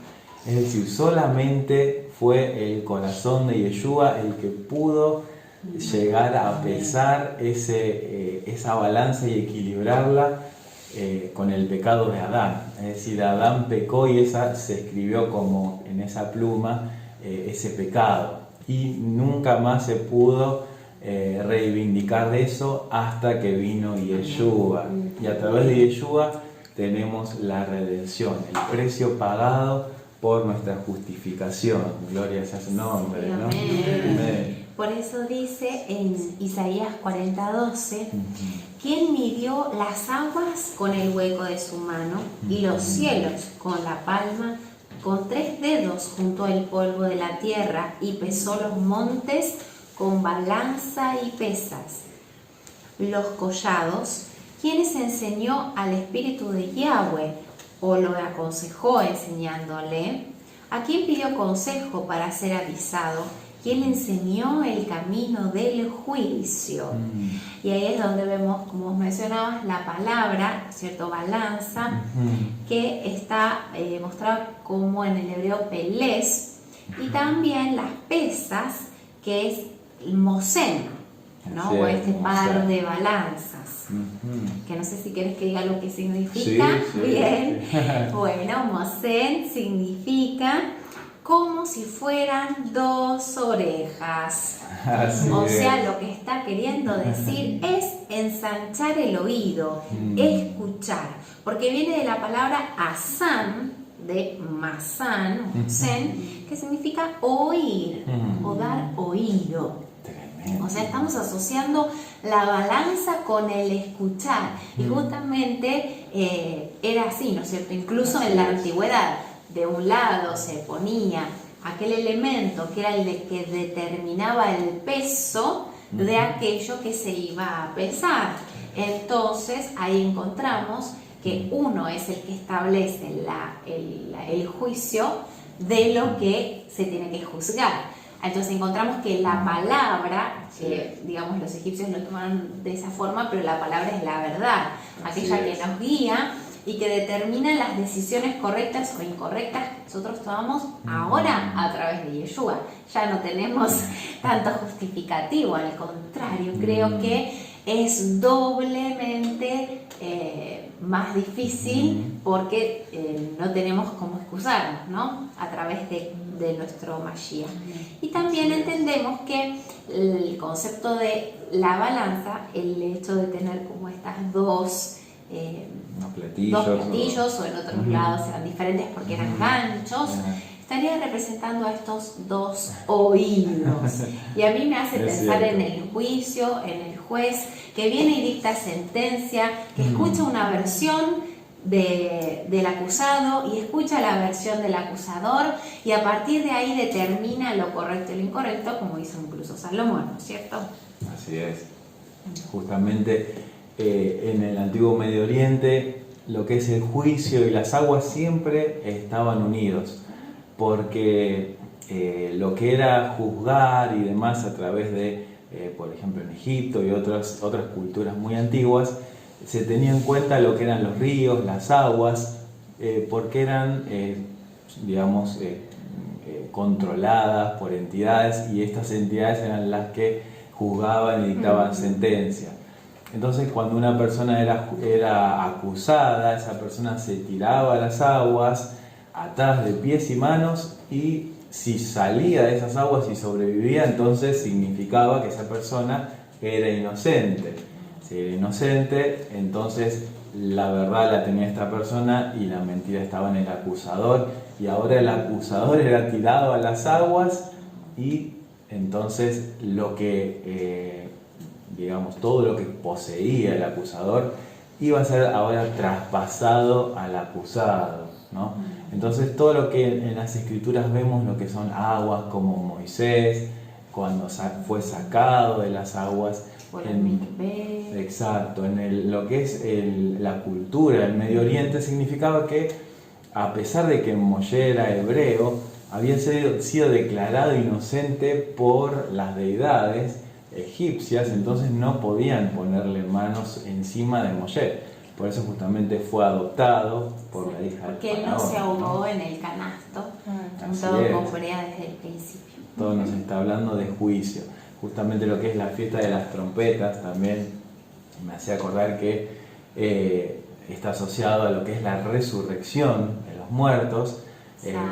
Es decir, solamente fue el corazón de Yeshua el que pudo llegar a pesar esa balanza y equilibrarla con el pecado de Adán. Es decir, Adán pecó y esa se escribió como en esa pluma ese pecado. Y nunca más se pudo reivindicar de eso hasta que vino Yeshua. Y a través de Yeshua tenemos la redención, el precio pagado por nuestra justificación. Gloria sea su nombre, sí, ¿no? Amén. Por eso dice en Isaías 40:12, ¿quién midió las aguas con el hueco de su mano y los cielos con la palma, con 3 dedos junto al polvo de la tierra, y pesó los montes con balanza y pesas? Los collados, ¿quién enseñó al espíritu de Yahweh o lo aconsejó enseñándole? ¿A quién pidió consejo para ser avisado? ¿Quién le enseñó el camino del juicio? Y ahí es donde vemos, como vos mencionabas, la palabra, ¿cierto? Balanza, que está mostrada como en el hebreo pelés, y también las pesas, que es el mosén, ¿no? Sí, o este par de balanzas, que no sé si quieres que diga lo que significa. Sí, bien. Bueno, mosén significa como si fueran 2 orejas. Así o sea, lo que está queriendo decir es ensanchar el oído, escuchar, porque viene de la palabra asán, de masán, que significa oír o dar oído. O sea, estamos asociando la balanza con el escuchar. Y justamente era así, ¿no es cierto? Incluso en la antigüedad, de un lado se ponía aquel elemento que era el que determinaba el peso de aquello que se iba a pesar. Entonces ahí encontramos que uno es el que establece el juicio de lo que se tiene que juzgar. Entonces encontramos que la palabra, digamos los egipcios lo tomaron de esa forma, pero la palabra es la verdad, aquella que nos guía y que determina las decisiones correctas o incorrectas que nosotros tomamos ahora a través de Yeshua. Ya no tenemos tanto justificativo, al contrario, creo que es doblemente más difícil porque no tenemos cómo excusarnos, ¿no? A través de nuestro Mashiach. Y también entendemos que el concepto de la balanza, el hecho de tener como estas dos platillos o en otros lados eran diferentes porque eran ganchos, estaría representando a estos dos oídos. Y a mí me hace pensar en el juicio, en el juez que viene y dicta sentencia, que escucha una versión del acusado y escucha la versión del acusador y a partir de ahí determina lo correcto y lo incorrecto, como hizo incluso Salomón, ¿no es cierto? Así es. Justamente en el antiguo Medio Oriente lo que es el juicio y las aguas siempre estaban unidos, porque lo que era juzgar y demás a través de, por ejemplo, en Egipto y otras culturas muy antiguas, se tenía en cuenta lo que eran los ríos, las aguas, porque eran, digamos, controladas por entidades y estas entidades eran las que juzgaban y dictaban sentencia. Entonces, cuando una persona era acusada, esa persona se tiraba a las aguas, atadas de pies y manos, y si salía de esas aguas y sobrevivía, entonces significaba que esa persona era inocente. Si era inocente, entonces la verdad la tenía esta persona y la mentira estaba en el acusador, y ahora el acusador era tirado a las aguas y entonces lo que, digamos, todo lo que poseía el acusador iba a ser ahora traspasado al acusado, ¿no? Entonces todo lo que en las escrituras vemos, lo que son aguas, como Moisés, cuando fue sacado de las aguas, exacto, lo que es la cultura del Medio Oriente, significaba que a pesar de que Moshe era hebreo, había sido declarado inocente por las deidades egipcias, entonces no podían ponerle manos encima de Moshe. Por eso justamente fue adoptado por la hija del faraón. Porque él no se ahogó en el canasto, todo con Corea desde el principio. Todo nos está hablando de juicio. Justamente lo que es la fiesta de las trompetas también me hacía acordar que está asociado a lo que es la resurrección de los muertos.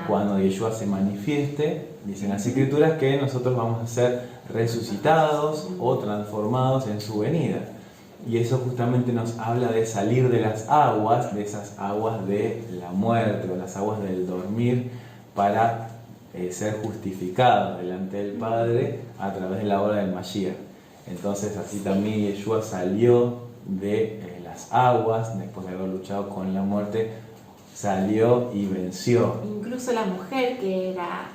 Cuando Yeshua se manifieste, dicen las escrituras que nosotros vamos a ser resucitados o transformados en su venida. Y eso justamente nos habla de salir de las aguas, de esas aguas de la muerte o las aguas del dormir, para ser justificados delante del Padre a través de la obra del Mashiach. Entonces así también Yeshua salió de las aguas, después de haber luchado con la muerte, salió y venció. Incluso la mujer que era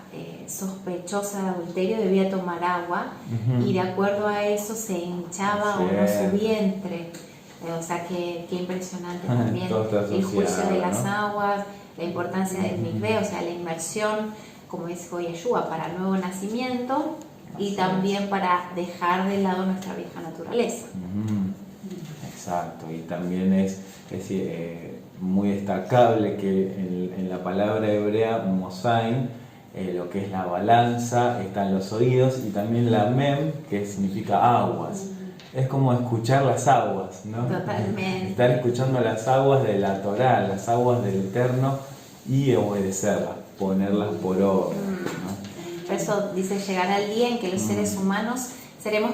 sospechosa de adulterio debía tomar agua, y de acuerdo a eso se hinchaba o no su vientre. O sea que impresionante también el juicio de las aguas, la importancia del mikveh, o sea la inmersión, como dijo Yeshua, para el nuevo nacimiento y también para dejar de lado nuestra vieja naturaleza. Exacto, y también es muy destacable que en la palabra hebrea mosain, lo que es la balanza, están los oídos, y también la mem, que significa aguas. Es como escuchar las aguas, ¿no? Totalmente. Estar escuchando las aguas de la Torá, las aguas del Eterno, y obedecerlas, ponerlas por obra, ¿no? Por eso dice, llegará el día en que los seres humanos seremos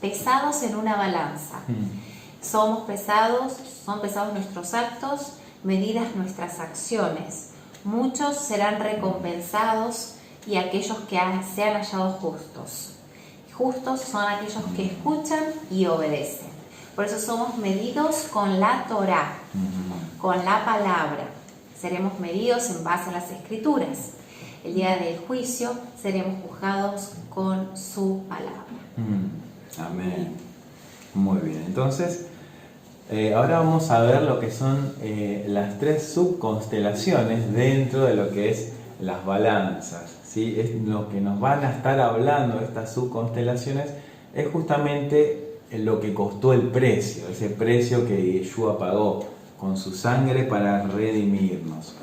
pesados en una balanza. Son pesados nuestros actos, medidas nuestras acciones. Muchos serán recompensados y aquellos que sean hallados justos. Justos son aquellos que escuchan y obedecen. Por eso somos medidos con la Torá, con la palabra. Seremos medidos en base a las Escrituras. El día del juicio seremos juzgados con su palabra. Amén. Muy bien, entonces ahora vamos a ver lo que son las tres subconstelaciones dentro de lo que es las balanzas, ¿sí? Es lo que nos van a estar hablando estas subconstelaciones, es justamente lo que costó el precio, ese precio que Yeshua pagó con su sangre para redimirnos.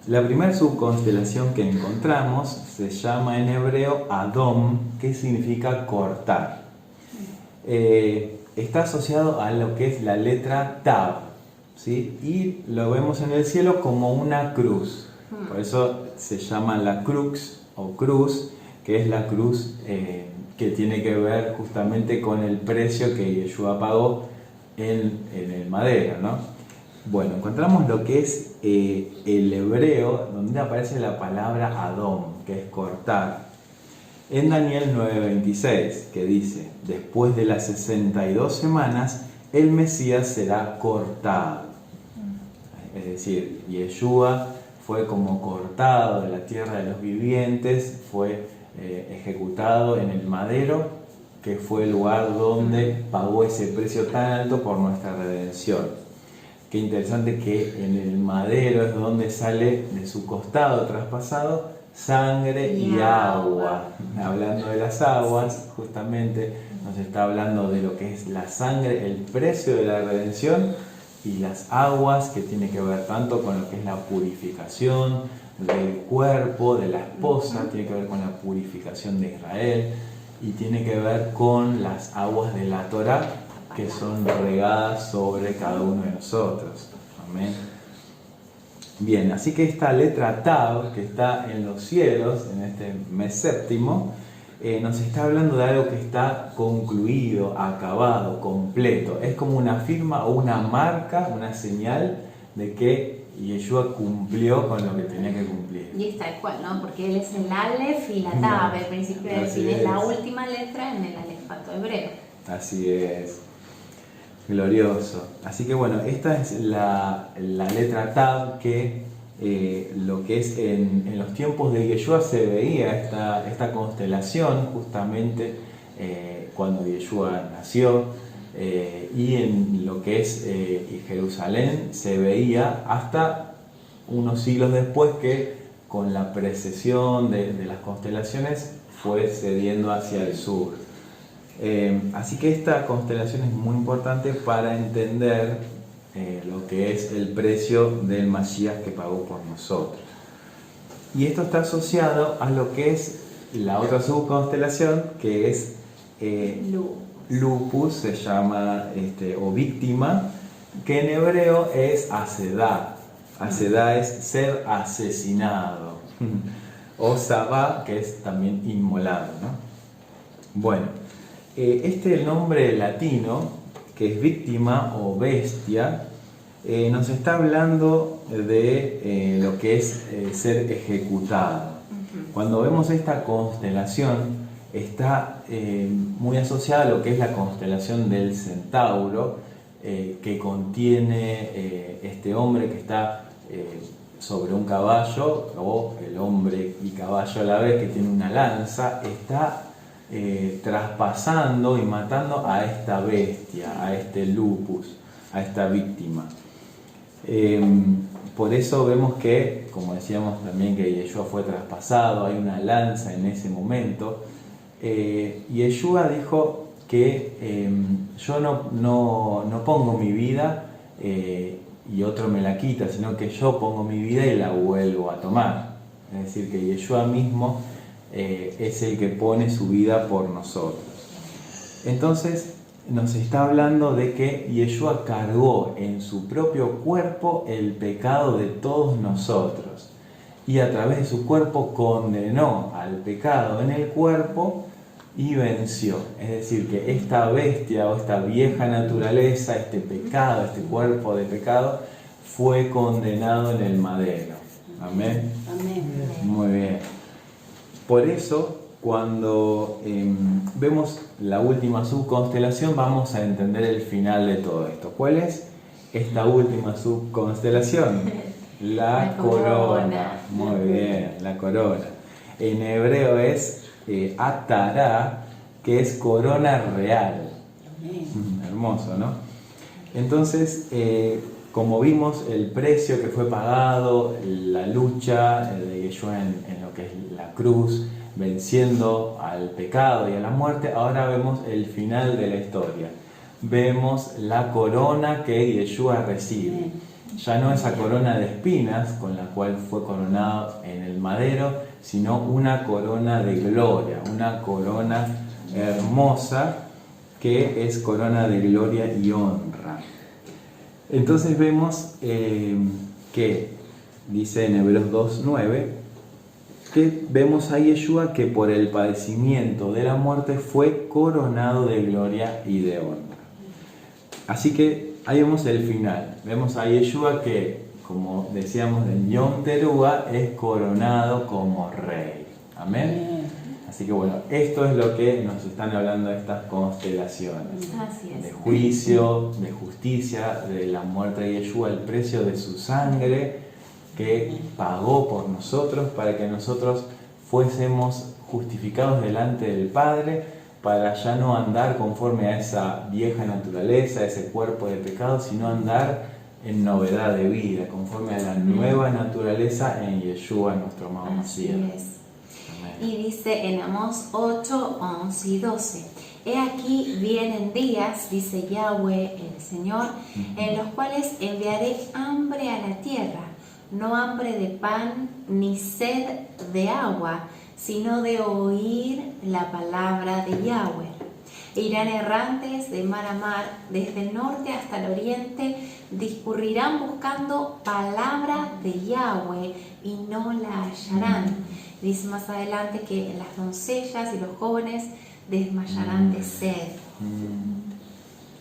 La primera subconstelación que encontramos se llama en hebreo Adom, que significa cortar. Está asociado a lo que es la letra Tav, ¿sí? Y lo vemos en el cielo como una cruz. Por eso se llama la crux o cruz, que es la cruz que tiene que ver justamente con el precio que Yeshua pagó en el madero, ¿no? Bueno, encontramos lo que es el hebreo, donde aparece la palabra Adom, que es cortar, en Daniel 9:26, que dice: después de las 62 semanas, el Mesías será cortado. Es decir, Yeshua fue como cortado de la tierra de los vivientes, fue ejecutado en el madero, que fue el lugar donde pagó ese precio tan alto por nuestra redención. Qué interesante que en el madero es donde sale de su costado traspasado sangre y agua. Hablando de las aguas, justamente nos está hablando de lo que es la sangre, el precio de la redención, y las aguas, que tiene que ver tanto con lo que es la purificación del cuerpo de la esposa, tiene que ver con la purificación de Israel, y tiene que ver con las aguas de la Torá, que son regadas sobre cada uno de nosotros. Amén. Bien, así que esta letra Tav, que está en los cielos, en este mes séptimo, nos está hablando de algo que está concluido, acabado, completo. Es como una firma o una marca, una señal de que Yeshua cumplió con lo que tenía que cumplir. Y es tal cual, ¿no? Porque él es el Aleph y la Tav, el principio del fin, es la última letra en el alefato hebreo. Así es. Glorioso. Así que bueno, esta es la letra Tav, que lo que es en los tiempos de Yeshua se veía esta constelación justamente cuando Yeshua nació, y en lo que es Jerusalén se veía hasta unos siglos después, que con la precesión de las constelaciones fue cediendo hacia el sur. Así que esta constelación es muy importante para entender lo que es el precio del Mashiach que pagó por nosotros. Y esto está asociado a lo que es la otra subconstelación, que es Lupus, se llama, o víctima, que en hebreo es Asedá. Asedá es ser asesinado. O Sabá, que es también inmolado, ¿no? Bueno. Este nombre latino, que es víctima o bestia, nos está hablando de lo que es ser ejecutado. Cuando vemos esta constelación, está muy asociada a lo que es la constelación del Centauro, que contiene este hombre que está sobre un caballo, o el hombre y caballo a la vez, que tiene una lanza, está traspasando y matando a esta bestia, a este lupus, a esta víctima. Por eso vemos que, como decíamos también, que Yeshua fue traspasado, hay una lanza en ese momento. Yeshua dijo que yo no pongo mi vida y otro me la quita, sino que yo pongo mi vida y la vuelvo a tomar. Es decir, que Yeshua mismo es el que pone su vida por nosotros. Entonces nos está hablando de que Yeshua cargó en su propio cuerpo el pecado de todos nosotros, y a través de su cuerpo condenó al pecado en el cuerpo y venció. Es decir, que esta bestia o esta vieja naturaleza, este pecado, este cuerpo de pecado, fue condenado en el madero. Amén. Amén. Muy bien. Por eso, cuando vemos la última subconstelación, vamos a entender el final de todo esto. ¿Cuál es esta última subconstelación? La corona. Muy bien, la corona. En hebreo es Atará, que es corona real. Hermoso, ¿no? Entonces, como vimos, el precio que fue pagado, la lucha de Yeshua en lo que es la cruz, venciendo al pecado y a la muerte, ahora vemos el final de la historia. Vemos la corona que Yeshua recibe. Ya no esa corona de espinas con la cual fue coronado en el madero, sino una corona de gloria, una corona hermosa que es corona de gloria y honra. Entonces vemos que dice en Hebreos 2:9 que vemos a Yeshua que por el padecimiento de la muerte fue coronado de gloria y de honra. Así que ahí vemos el final. Vemos a Yeshua que, como decíamos en Yom Teruah, es coronado como rey. Amén. Así que bueno, esto es lo que nos están hablando estas constelaciones. Así es. De juicio, de justicia, de la muerte de Yeshua, el precio de su sangre que pagó por nosotros para que nosotros fuésemos justificados delante del Padre, para ya no andar conforme a esa vieja naturaleza, a ese cuerpo de pecado, sino andar en novedad de vida, conforme a la nueva naturaleza en Yeshua, nuestro amado Mesías. Y dice en Amós 8, 11 y 12: He aquí vienen días, dice Yahweh el Señor, en los cuales enviaré hambre a la tierra, no hambre de pan ni sed de agua, sino de oír la palabra de Yahweh. Irán errantes de mar a mar, desde el norte hasta el oriente, discurrirán buscando palabra de Yahweh y no la hallarán. Dice más adelante que las doncellas y los jóvenes desmayarán de sed.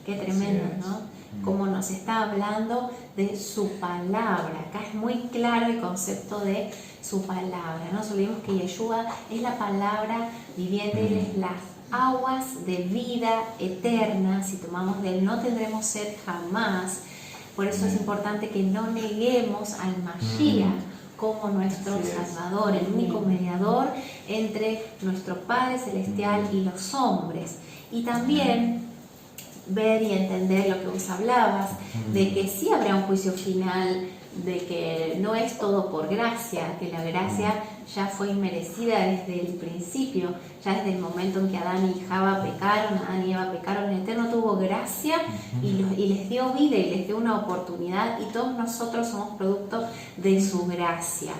Qué tremendo, ¿no? Como nos está hablando de su palabra. Acá es muy claro el concepto de su palabra. No nos olvidemos que Yeshua es la palabra viviente, Él es las aguas de vida eterna. Si tomamos de Él no tendremos sed jamás. Por eso es importante que no neguemos al Mashiach como nuestro Salvador, el único mediador entre nuestro Padre Celestial y los hombres. Y también ver y entender lo que vos hablabas, de que sí habrá un juicio final, de que no es todo por gracia, que la gracia ya fue inmerecida desde el principio, ya desde el momento en que Adán y Java pecaron, Adán y Eva pecaron, el Eterno tuvo gracia y les dio vida y les dio una oportunidad, y todos nosotros somos producto de su gracia.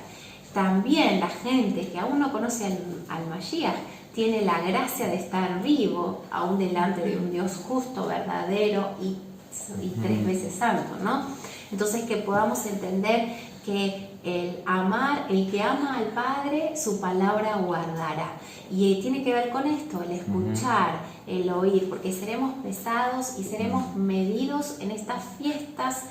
También la gente que aún no conoce al Mashiach tiene la gracia de estar vivo, aún delante de un Dios justo, verdadero y 3 veces santo, ¿no? Entonces que podamos entender que el que ama al Padre, su palabra guardará. Y tiene que ver con esto, el escuchar, el oír, porque seremos pesados y seremos medidos en estas fiestas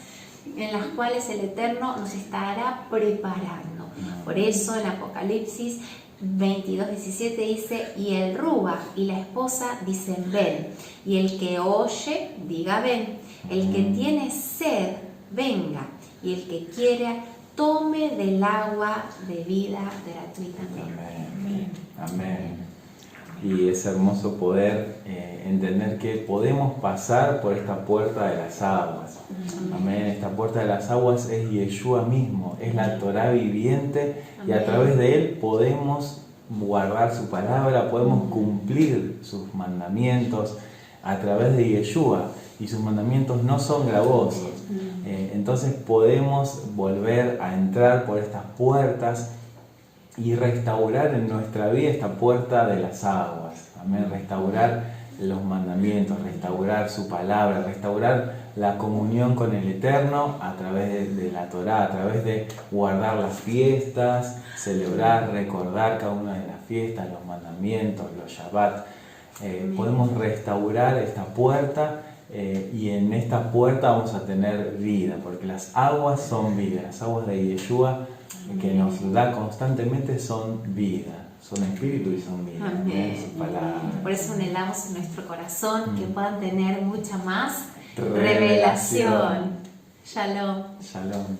en las cuales el Eterno nos estará preparando. Por eso en Apocalipsis 22:17 dice: y el Ruach y la esposa dicen ven, y el que oye diga ven, el que tiene sed venga, y el que quiera tome del agua de vida gratuitamente. Amén. Amén. Y es hermoso poder entender que podemos pasar por esta puerta de las aguas. Amén. Esta puerta de las aguas es Yeshua mismo, es la Torá viviente. Amén. Y a través de él podemos guardar su palabra, podemos cumplir sus mandamientos a través de Yeshua. Y sus mandamientos no son gravosos. Entonces podemos volver a entrar por estas puertas y restaurar en nuestra vida esta puerta de las aguas. Amén. Restaurar los mandamientos, restaurar su palabra, restaurar la comunión con el Eterno a través de la Torá, a través de guardar las fiestas, celebrar, recordar cada una de las fiestas, los mandamientos, los Shabbat. Podemos restaurar esta puerta. Y en esta puerta vamos a tener vida, porque las aguas son vida, las aguas de Yeshua que nos da constantemente son vida, son espíritu y son vida. Amén. Su palabra. Por eso anhelamos en nuestro corazón que puedan tener mucha más revelación. Shalom. Shalom.